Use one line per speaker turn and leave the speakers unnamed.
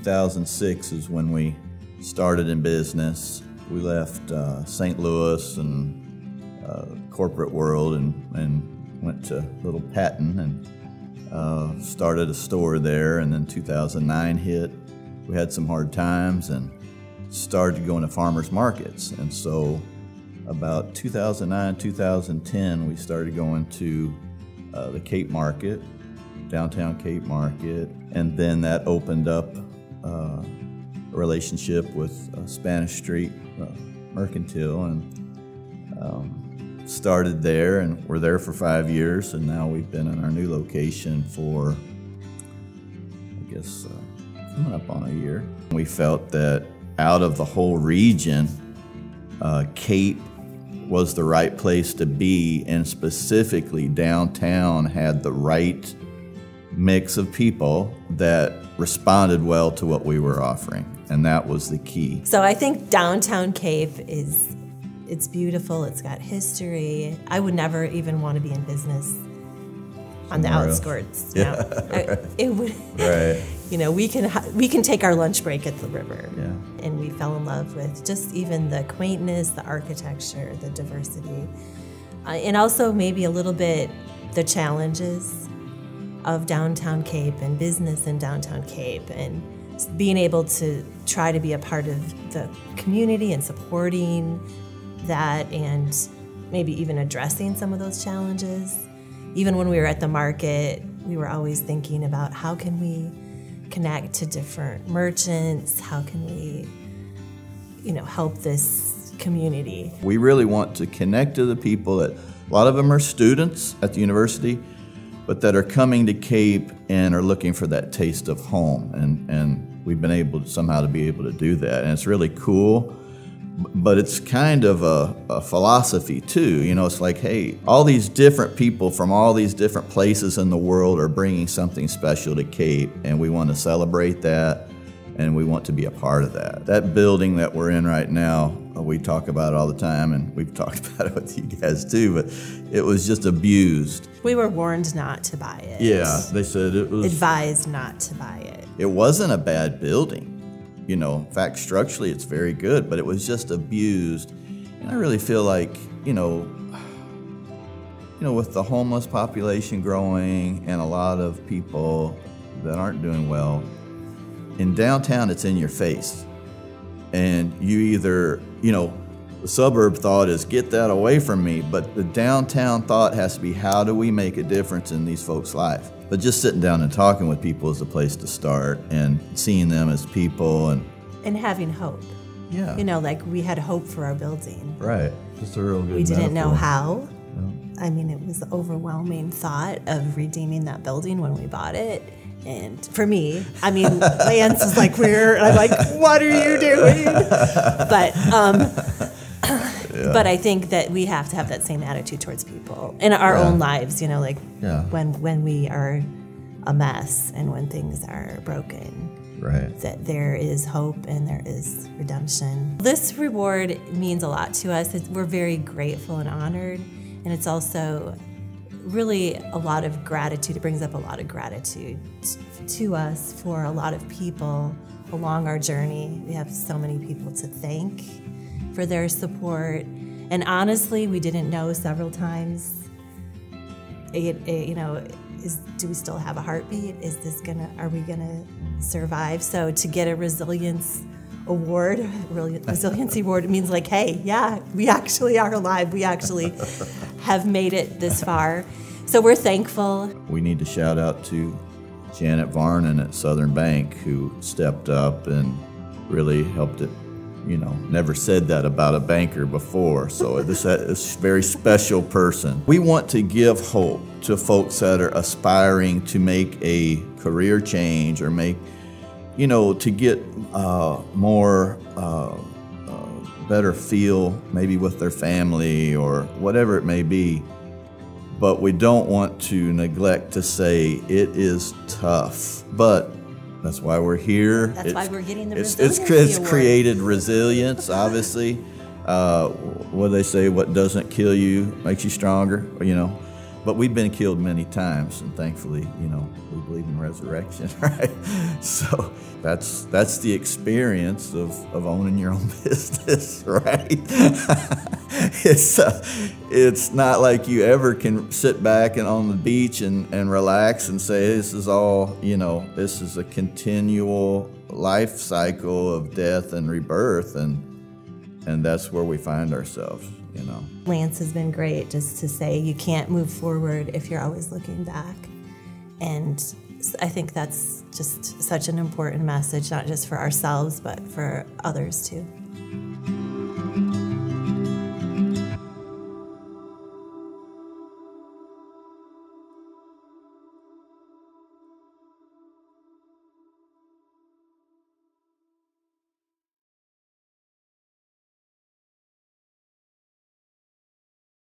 2006 is when we started in business. We left St. Louis and corporate world and went to Little Patton and started a store there. And then 2009 hit. We had some hard times and started going to farmers markets. And so about 2009, 2010, we started going to the Cape Market, downtown Cape Market, and then that opened up a relationship with Spanish Street Mercantile, and started there, and we're there for 5 years, and now we've been in our new location for, I guess, coming up on a year. We felt that out of the whole region, Cape was the right place to be, and specifically downtown had the right mix of people that responded well to what we were offering, and that was the key.
So I think downtown Cape it's beautiful, it's got history. I would never even want to be in business on the outskirts.
Yeah.
It would,
right.
You know, we can take our lunch break at the river.
Yeah.
And we fell in love with just even the quaintness, the architecture, the diversity, and also maybe a little bit the challenges of downtown Cape and business in downtown Cape, and being able to try to be a part of the community and supporting that, and maybe even addressing some of those challenges. Even when we were at the market, we were always thinking about how can we connect to different merchants, how can we, you know, help this community. We
really want to connect to the people that, a lot of them are students at the university, but that are coming to Cape and are looking for that taste of home, and we've been able to somehow to be able to do that, and it's really cool. But it's kind of a philosophy too, you know, it's like, hey, all these different people from all these different places in the world are bringing something special to Cape, and we want to celebrate that, and we want to be a part of that. That building that we're in right now, we talk about it all the time, and we've talked about it with you guys too, but it was just abused.
We were warned not to buy it.
Yeah, they said it was...
advised not to buy it.
It wasn't a bad building. You know, in fact, structurally it's very good, but it was just abused. And I really feel like, you know, with the homeless population growing and a lot of people that aren't doing well, in downtown it's in your face. And you either, you know, the suburb thought is get that away from me, but the downtown thought has to be how do we make a difference in these folks' life? But just sitting down and talking with people is a place to start, and seeing them as people and
having hope.
Yeah.
You know, like we had hope for our building.
Right. Just a real good
We didn't know
metaphor.
how.
Yeah.
I mean, it was the overwhelming thought of redeeming that building when we bought it. And for me, I mean, Lance was like, I'm like, what are you doing? But I think that we have to have that same attitude towards people in our own lives, you know, like when we are a mess and when things are broken, that there is hope and there is redemption. This reward means a lot to us. We're very grateful and honored, and it's also really a lot of gratitude. It brings up a lot of gratitude to us for a lot of people along our journey. We have so many people to thank for their support, and honestly, we didn't know several times. You know, do we still have a heartbeat? Are we gonna survive? So to get a resiliency award, it means like, hey, yeah, we actually are alive. We actually have made it this far. So we're thankful.
We need to shout out to Janet Varnon at Southern Bank, who stepped up and really helped it. You know, never said that about a banker before, so this is a very special person. We want to give hope to folks that are aspiring to make a career change or make, you know, to get more, better feel maybe with their family or whatever it may be. But we don't want to neglect to say it is tough, but that's why we're here.
That's why we're getting the Resiliency
It's
Award.
created resilience, obviously. What do they say? What doesn't kill you makes you stronger, you know. But we've been killed many times, and thankfully, you know, we believe in resurrection, right? So that's the experience of owning your own business, right? It's not like you ever can sit back and on the beach and relax and say, this is all, you know, this is a continual life cycle of death and rebirth, and that's where we find ourselves, you know.
Lance has been great just to say you can't move forward if you're always looking back. And I think that's just such an important message, not just for ourselves, but for others too.